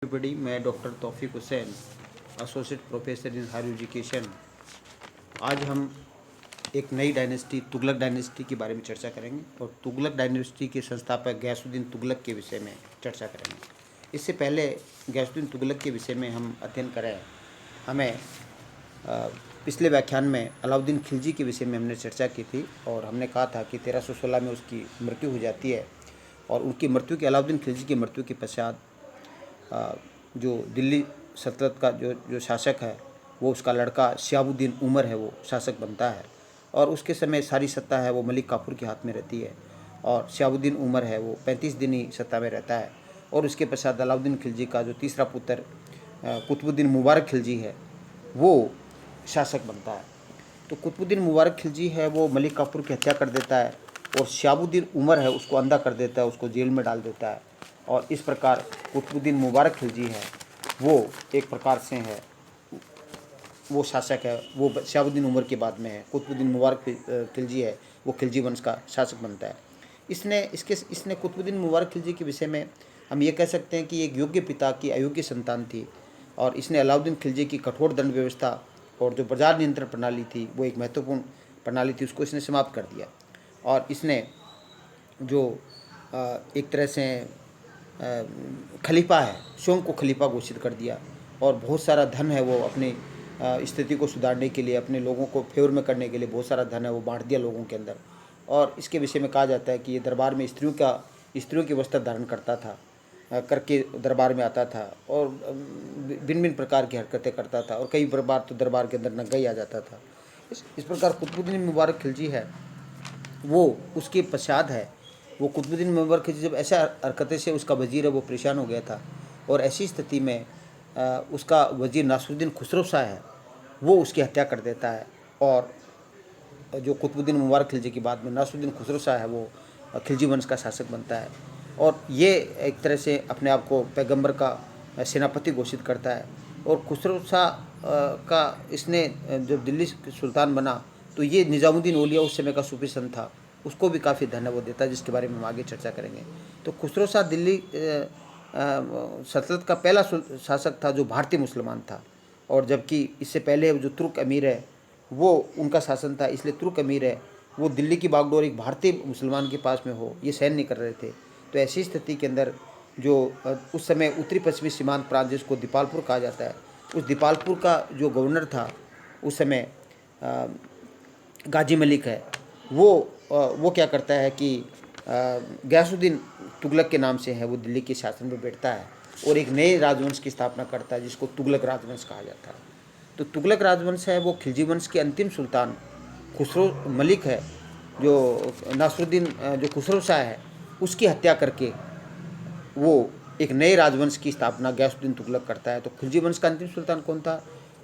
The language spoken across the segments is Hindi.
एवरीबॉडी, मैं doctor Taufiq Hussain, associate professor in higher education. आज हम एक नई डायनेस्टी तुगलक डायनेस्टी के बारे में चर्चा करेंगे और तुगलक डायनेस्टी के संस्थापक गयासुद्दीन तुगलक के विषय में चर्चा करेंगे। इससे पहले गयासुद्दीन तुगलक के विषय में हम अध्ययन करें, हमें पिछले व्याख्यान में अलाउद्दीन खिलजी के विषय में हमने चर्चा की थी और हमने कहा था कि 1316 में उसकी मृत्यु हो जाती है और उनकी मृत्यु के अलाउद्दीन खिलजी की मृत्यु के पश्चात जो दिल्ली सल्तनत का जो शासक है वो उसका लड़का शिहाबुद्दीन उमर है, वो शासक बनता है और उसके समय सारी सत्ता है वो मलिक काफूर के हाथ में रहती है और शिहाबुद्दीन उमर है वो 35 दिन ही सत्ता में रहता है। और उसके पश्चात अलाउद्दीन खिलजी का जो तीसरा पुत्र कुतुबुद्दीन मुबारक खिलजी है वो शासक बनता है। तो कुतुबुद्दीन मुबारक खिलजी है वो मलिक काफूर की हत्या कर देता है और शिहाबुद्दीन उमर है उसको अंधा कर देता है, उसको जेल में डाल देता है। और इस प्रकार कुतुबुद्दीन मुबारक खिलजी है वो एक प्रकार से है वो शासक है, वो शिहाबुद्दीन उमर के बाद में है। कुतुबुद्दीन मुबारक खिलजी है वो खिलजी वंश का शासक बनता है। इसने कुतुबुद्दीन मुबारक खिलजी के विषय में हम ये कह सकते हैं कि एक योग्य पिता की अयोग्य संतान थी और इसने अलाउद्दीन खिलजी की कठोर दंड व्यवस्था और जो बाजार नियंत्रण प्रणाली थी वो एक महत्वपूर्ण प्रणाली थी, उसको इसने समाप्त कर दिया। और इसने जो एक तरह से खलीफा है स्वयं को खलीफा घोषित कर दिया और बहुत सारा धन है वो अपनी स्थिति को सुधारने के लिए, अपने लोगों को फेवर में करने के लिए बहुत सारा धन है वो बांट दिया लोगों के अंदर। और इसके विषय में कहा जाता है कि ये दरबार में स्त्रियों की वस्त्र धारण करता था, करके दरबार में आता था और भिन्न भिन्न प्रकार की हरकतें करता था और कई बार तो दरबार के अंदर नंगा ही आ जाता था। इस प्रकार कुतुबुद्दीन मुबारक खिलजी है वो उसके पश्चात है वो कुतुबुद्दीन मुबारक खिलजी जब ऐसा हरकतें से उसका वजीर है वो परेशान हो गया था और ऐसी स्थिति में उसका वजीर नासरुद्दीन खुसरो शाह है वो उसकी हत्या कर देता है। और जो कुतुबुद्दीन मुबारक खिलजी के बाद में नासरुद्दीन खुसरो शाह है वो खिलजी वंश का शासक बनता है और ये एक तरह से अपने आप को पैगंबर का सेनापति घोषित करता है। और खुसरो शाह का इसने जब दिल्ली सुल्तान बना तो ये निज़ामुद्दीन औलिया उस समय का सूफी संत था, उसको भी काफ़ी धन वो देता है, जिसके बारे में हम आगे चर्चा करेंगे। तो खुसरो शाह दिल्ली सल्तनत का पहला शासक था जो भारतीय मुसलमान था और जबकि इससे पहले जो तुर्क अमीर है वो उनका शासन था, इसलिए तुर्क अमीर है वो दिल्ली की बागडोर एक भारतीय मुसलमान के पास में हो ये सहन नहीं कर रहे थे। तो ऐसी स्थिति के अंदर जो उस समय उत्तरी पश्चिमी सीमांत प्रांत जिसको दीपालपुर कहा जाता है, उस दीपालपुर का जो गवर्नर था उस समय गाजी मलिक है वो क्या करता है कि गयासुद्दीन तुगलक के नाम से है वो दिल्ली के शासन में बैठता है और एक नए राजवंश की स्थापना करता है जिसको तुगलक राजवंश कहा जाता है। तो तुगलक राजवंश है वो खिलजी वंश के अंतिम सुल्तान खुसरो मलिक है जो नासरुद्दीन जो खुसरो शाह है उसकी हत्या करके वो एक नए राजवंश की स्थापना गयासुद्दीन तुगलक करता है। तो खिलजी वंश का अंतिम सुल्तान कौन था?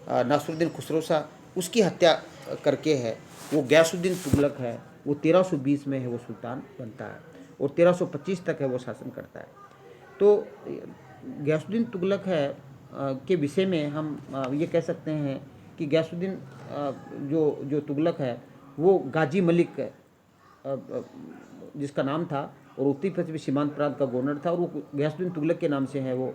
नासरुद्दीन खुसरो शाह, उसकी हत्या करके है वो गयासुद्दीन तुगलक है वो 1320 में है वो सुल्तान बनता है और 1325 तक है वो शासन करता है। तो गयासुद्दीन तुगलक है के विषय में हम ये कह सकते हैं कि गयासुद्दीन जो तुगलक है वो गाजी मलिक जिसका नाम था और उत्तरी पश्चिमी सीमांत प्रांत का गवर्नर था और वो गयासुद्दीन तुगलक के नाम से है वो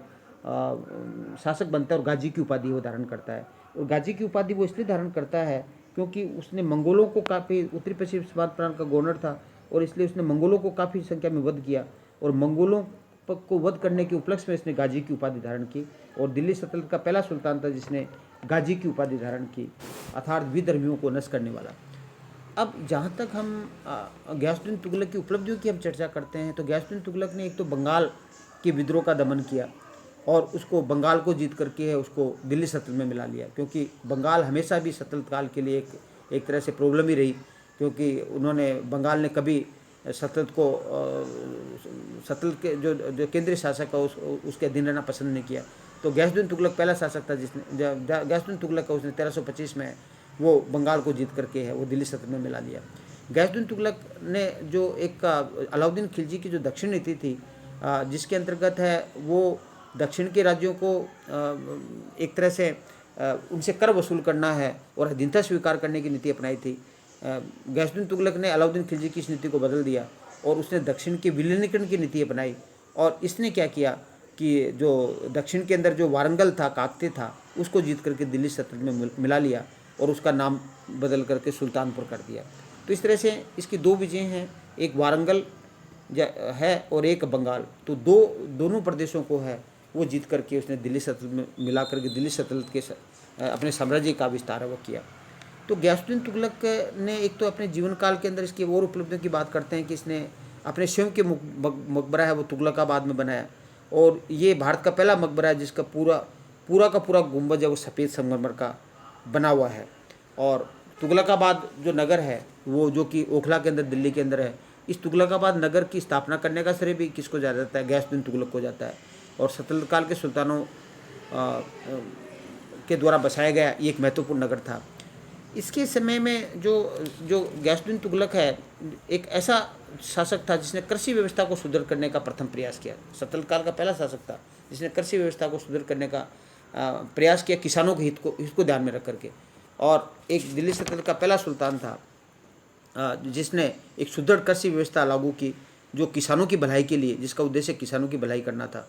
शासक बनता है और गाजी की उपाधि वो धारण करता है। और गाजी की उपाधि वो इसलिए धारण करता है क्योंकि उसने मंगोलों को काफ़ी उत्तरी पश्चिमी सीमांत प्रांत का गवर्नर था और इसलिए उसने मंगोलों को काफ़ी संख्या में वध किया और मंगोलों को वध करने के उपलक्ष्य में इसने गाजी की उपाधि धारण की और दिल्ली सल्तनत का पहला सुल्तान था जिसने गाजी की उपाधि धारण की, अर्थात विधर्मियों को नष्ट करने वाला। अब जहाँ तक हम गयासुद्दीन तुगलक की उपलब्धियों की हम चर्चा करते हैं तो गयासुद्दीन तुगलक ने एक तो बंगाल के विद्रोह का दमन किया और उसको बंगाल को जीत करके है उसको दिल्ली सल्तनत में मिला लिया, क्योंकि बंगाल हमेशा भी सल्तनत काल के लिए एक तरह से प्रॉब्लम ही रही, क्योंकि उन्होंने बंगाल ने कभी सल्तनत को सल्तनत के जो केंद्रीय शासक है उसके अधीन रहना पसंद नहीं किया। तो गयासुद्दीन तुगलक पहला शासक था जिसने गयासुद्दीन तुगलक का उसने 1325 में वो बंगाल को जीत करके है वो दिल्ली सल्तनत में मिला लिया। गयासुद्दीन तुगलक ने जो एक अलाउद्दीन खिलजी की जो दक्षिण नीति थी जिसके अंतर्गत है वो दक्षिण के राज्यों को एक तरह से उनसे कर वसूल करना है और अधीनता स्वीकार करने की नीति अपनाई थी। गयासुद्दीन तुगलक ने अलाउद्दीन खिलजी की इस नीति को बदल दिया और उसने दक्षिण के विलीनीकरण की नीति अपनाई और इसने क्या किया कि जो दक्षिण के अंदर जो वारंगल था, काकती था, उसको जीत करके दिल्ली सल्तनत में मिला लिया और उसका नाम बदल करके सुल्तानपुर कर दिया। तो इस तरह से इसकी दो विजय हैं, एक वारंगल है और एक बंगाल। तो दोनों प्रदेशों को है वो जीत करके उसने दिल्ली सल्तनत में मिला करके दिल्ली सल्तनत के अपने साम्राज्य का विस्तार है वो किया। तो गयासुद्दीन तुगलक ने एक तो अपने जीवन काल के अंदर इसकी और उपलब्धियों की बात करते हैं कि इसने अपने स्वयं के मकबरा है वो तुगलकाबाद में बनाया, और ये भारत का पहला मकबरा है जिसका पूरा का पूरा गुंबज है वो सफ़ेद संगमरमर का बना हुआ है। और तुगलकाबाद जो नगर है वो जो कि ओखला के अंदर दिल्ली के अंदर है, इस तुगलकाबाद नगर की स्थापना करने का श्रेय भी किसको जा जाता है? गयासुद्दीन तुगलक को जाता है। और सल्तनत काल के सुल्तानों के द्वारा बसाया गया ये एक महत्वपूर्ण नगर था। इसके समय में जो गयासुद्दीन तुगलक है एक ऐसा शासक था जिसने कृषि व्यवस्था को सुदृढ़ करने का प्रथम प्रयास किया। सल्तनत काल का पहला शासक था जिसने कृषि व्यवस्था को सुदृढ़ करने का प्रयास किया, किसानों के हित को ध्यान में रख करके। और एक दिल्ली सल्तनत का पहला सुल्तान था जिसने एक सुदृढ़ कृषि व्यवस्था लागू की जो किसानों की भलाई के लिए, जिसका उद्देश्य किसानों की भलाई करना था।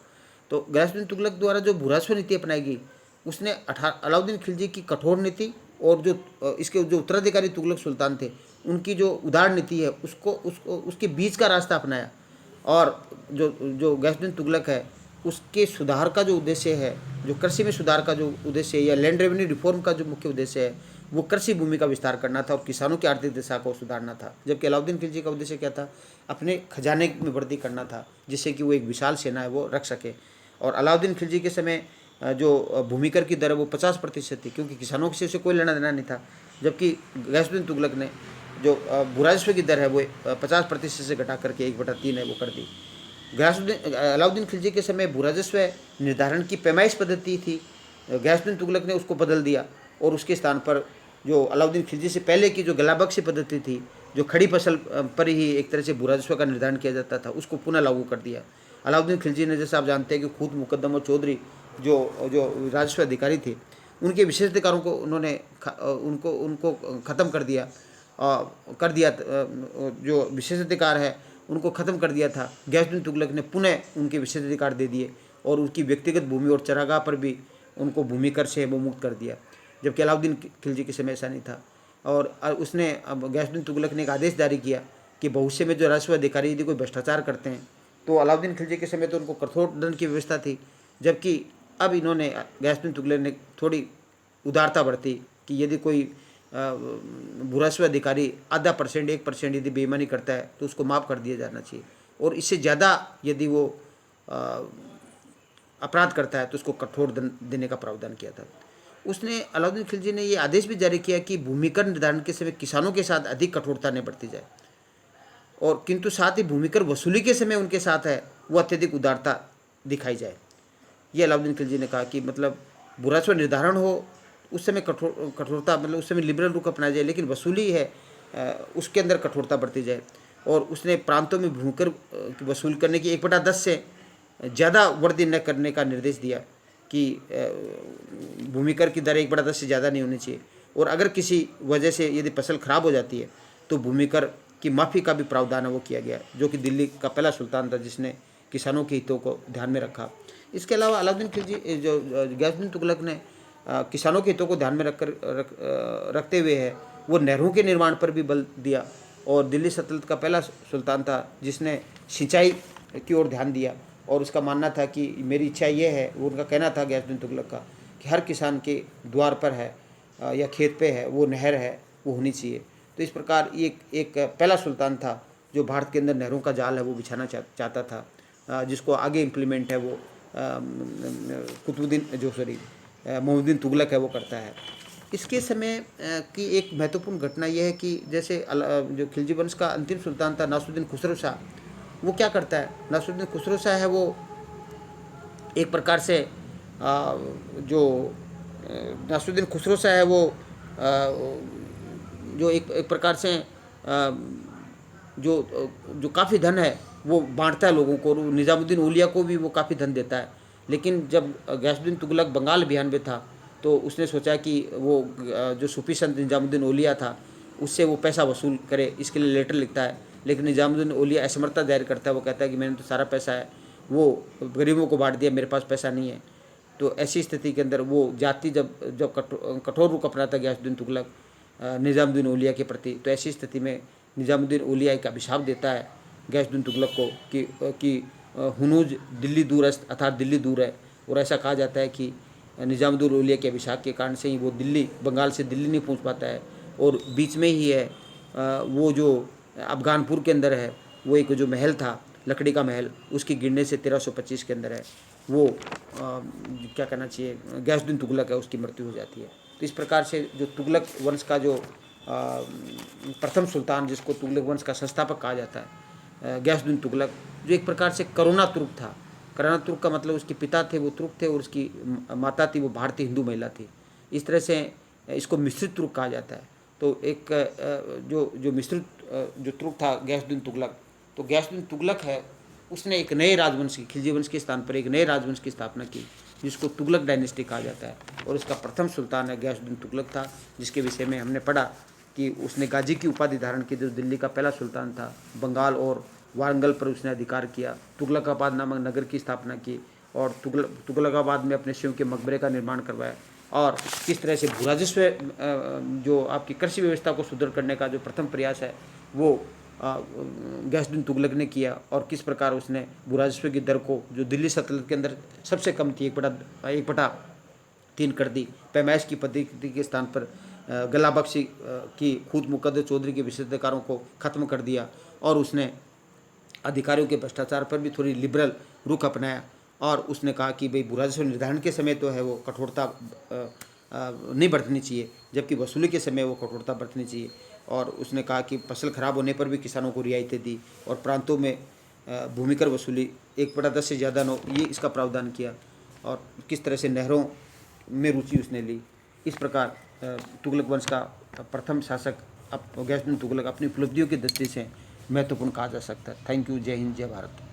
तो गयासुद्दीन तुगलक द्वारा जो भूरास्व नीति अपनाई गई उसने अलाउद्दीन खिलजी की कठोर नीति और जो इसके जो उत्तराधिकारी तुगलक सुल्तान थे उनकी जो उदार नीति है उसके बीच का रास्ता अपनाया। और जो गयासुद्दीन तुगलक है उसके सुधार का जो उद्देश्य है, जो कृषि में सुधार का जो उद्देश्य है या लैंड रेवेन्यू रिफॉर्म का जो मुख्य उद्देश्य है वो कृषि भूमि का विस्तार करना था और किसानों की आर्थिक दशा को सुधारना था। जबकि अलाउद्दीन खिलजी का उद्देश्य क्या था? अपने खजाने में वृद्धि करना था जिससे कि वो एक विशाल सेना है वो रख सके। और अलाउद्दीन खिलजी के समय जो भूमिकर की दर है वो 50% थी, क्योंकि किसानों से कोई लेना देना नहीं था। जबकि गयासुद्दीन तुगलक ने जो भूराजस्व की दर है वो 50% से घटा करके 1/3 है वो कर दी। अलाउद्दीन खिलजी के समय भूराजस्व निर्धारण की पैमाइश पद्धति थी, गयासुद्दीन तुगलक ने उसको बदल दिया और उसके स्थान पर जो अलाउद्दीन खिलजी से पहले की जो गलाबख्शी पद्धति थी, जो खड़ी फसल पर ही एक तरह से भूराजस्व का निर्धारण किया जाता था, उसको पुनः लागू कर दिया। अलाउद्दीन खिलजी ने, जैसे आप जानते हैं कि खूद मुकद्दम और चौधरी जो राजस्व अधिकारी थे उनके विशेष अधिकारों को उन्होंने उनको ख़त्म कर दिया जो विशेष अधिकार है उनको ख़त्म कर दिया था। गयासुद्दीन तुगलक ने पुनः उनके विशेष अधिकार दे दिए और उनकी व्यक्तिगत भूमि और चरागाह पर भी उनको भूमि कर से वो मुक्त कर दिया। जबकि अलाउद्दीन खिलजी के समय ऐसा नहीं था। और उसने अब गयासुद्दीन तुगलक ने एक आदेश जारी किया कि भविष्य में जो राजस्व अधिकारी यदि कोई भ्रष्टाचार करते हैं तो अलाउद्दीन खिलजी के समय तो उनको कठोर दंड की व्यवस्था थी, जबकि अब इन्होंने गयासुद्दीन तुगलक ने थोड़ी उदारता बरती कि यदि कोई भूरास्व अधिकारी 0.5% 1% यदि बेईमानी करता है तो उसको माफ़ कर दिया जाना चाहिए, और इससे ज़्यादा यदि वो अपराध करता है तो उसको कठोर दंड देने का प्रावधान किया था। उसने अलाउद्दीन खिलजी ने ये आदेश भी जारी किया कि भूमिकर निर्धारण के समय किसानों के साथ अधिक कठोरता नहीं बरती जाए, और किंतु साथ ही भूमिकर वसूली के समय उनके साथ है वो अत्यधिक उदारता दिखाई जाए। ये अलाउद्दीन खिलजी ने कहा कि मतलब भूरास्व निर्धारण हो उस समय कठोरता, मतलब उस समय लिबरल रुख अपनाया जाए, लेकिन वसूली है उसके अंदर कठोरता बरती जाए। और उसने प्रांतों में भूमिकर वसूल करने की 1/10 से ज़्यादा वृद्धि न करने का निर्देश दिया कि भूमिकर की दर 1/10 से ज़्यादा नहीं होनी चाहिए, और अगर किसी वजह से यदि फसल खराब हो जाती है तो भूमिकर की माफ़ी का भी प्रावधान है वो किया गया, जो कि दिल्ली का पहला सुल्तान था जिसने किसानों के हितों को ध्यान में रखा। इसके अलावा अलाउद्दीन खिलजी जो गयासुद्दीन तुगलक ने किसानों के हितों को ध्यान में रखते हुए है वो नहरों के निर्माण पर भी बल दिया, और दिल्ली सल्तनत का पहला सुल्तान था जिसने सिंचाई की ओर ध्यान दिया। और उसका मानना था कि मेरी इच्छा ये है, वो उनका कहना था गयासुद्दीन तुगलक का, कि हर किसान के द्वार पर है या खेत पे है वो नहर है वो होनी चाहिए। तो इस प्रकार ये एक पहला सुल्तान था जो भारत के अंदर नहरों का जाल है वो बिछाना चाहता था, जिसको आगे इम्प्लीमेंट है वो मोहम्मदुद्दीन तुगलक है वो करता है। इसके समय की एक महत्वपूर्ण घटना यह है कि जैसे जो खिलजी वंश का अंतिम सुल्तान था नासिरुद्दीन खुसरो शाह, वो क्या करता है? नासिरुद्दीन खुसरो शाह है वो एक प्रकार से जो नासिरुद्दीन खुसरो शाह है वो जो एक प्रकार से जो काफ़ी धन है वो बांटता है लोगों को, और निज़ामुद्दीन औलिया को भी वो काफ़ी धन देता है। लेकिन जब गयासुद्दीन तुगलक बंगाल अभियान में था तो उसने सोचा कि वो जो सूफी संत निज़ामुद्दीन औलिया था उससे वो पैसा वसूल करे, इसके लिए लेटर लिखता है। लेकिन निज़ामुद्दीन औलिया असमर्थता जाहिर करता है, वो कहता है कि मैंने तो सारा पैसा है वो गरीबों को बांट दिया, मेरे पास पैसा नहीं है। तो ऐसी स्थिति के अंदर वो जाति जब कठोर रुख अपनाता गयासुद्दीन तुगलक निज़ामुद्दीन औलिया के प्रति, तो ऐसी स्थिति में निज़ामुद्दीन औलिया एक अभिशाप देता है गयासुद्दीन तुगलक को कि हुनूज दिल्ली दूरस्त, अर्थात दिल्ली दूर है। और ऐसा कहा जाता है कि निज़ामुद्दीन औलिया के अभिशाप के कारण से ही वो दिल्ली, बंगाल से दिल्ली नहीं पहुंच पाता है। और बीच में ही है वो जो अफगानपुर के अंदर है, वो एक जो महल था, लकड़ी का महल, उसके गिरने से 1325 के अंदर है वो क्या कहना चाहिए, गयासुद्दीन तुगलक है, उसकी मृत्यु हो जाती है। तो इस प्रकार से जो तुगलक वंश का जो प्रथम सुल्तान, जिसको तुगलक वंश का संस्थापक कहा जाता है, गयासुद्दीन तुगलक, जो एक प्रकार से करुणा तुर्क था। करुणा तुर्क का मतलब उसके पिता थे वो तुर्क थे और उसकी माता थी वो भारतीय हिंदू महिला थी। इस तरह से इसको मिश्रित तुर्क कहा जाता है। तो एक जो मिश्रित जो तुर्क था गयासुद्दीन तुगलक, तो गयासुद्दीन तुगलक है, उसने एक नए राजवंश की, खिलजी वंश के स्थान पर एक नए राजवंश की स्थापना की, जिसको तुगलक डायनेस्टी कहा जाता है। और उसका प्रथम सुल्तान है गयासुद्दीन तुगलक था, जिसके विषय में हमने पढ़ा कि उसने गाजी की उपाधि धारण की, जो दिल्ली का पहला सुल्तान था। बंगाल और वारंगल पर उसने अधिकार किया, तुगलकाबाद नामक नगर की स्थापना की, और तुगलकाबाद में अपने शिव के मकबरे का निर्माण करवाया। और किस तरह से भूराजस्व जो आपकी कृषि व्यवस्था को सुदृढ़ करने का जो प्रथम प्रयास है वो गयासुद्दीन तुगलक ने किया, और किस प्रकार उसने भूराजस्व की दर को, जो दिल्ली सल्तनत के अंदर सबसे कम थी, 1/3 कर दी। पैमाइश की पद्धति के स्थान पर गलाबख्शी की खूद मुकद्दर चौधरी के विशेषाधिकारों को खत्म कर दिया, और उसने अधिकारियों के भ्रष्टाचार पर भी थोड़ी लिबरल रुख अपनाया। और उसने कहा कि भाई भूराजस्व निर्धारण के समय तो है वो कठोरता नहीं बरतनी चाहिए, जबकि वसूली के समय वो कठोरता बरतनी चाहिए। और उसने कहा कि फसल खराब होने पर भी किसानों को रियायतें दी, और प्रांतों में भूमिकर वसूली 1/10 से ज़्यादा न हो, ये इसका प्रावधान किया। और किस तरह से नहरों में रुचि उसने ली। इस प्रकार तुगलक वंश का प्रथम शासक गयासुद्दीन तुगलक अपनी उपलब्धियों की दृष्टि से महत्वपूर्ण कहा जा सकता है। Thank you. जय हिंद, जय भारत।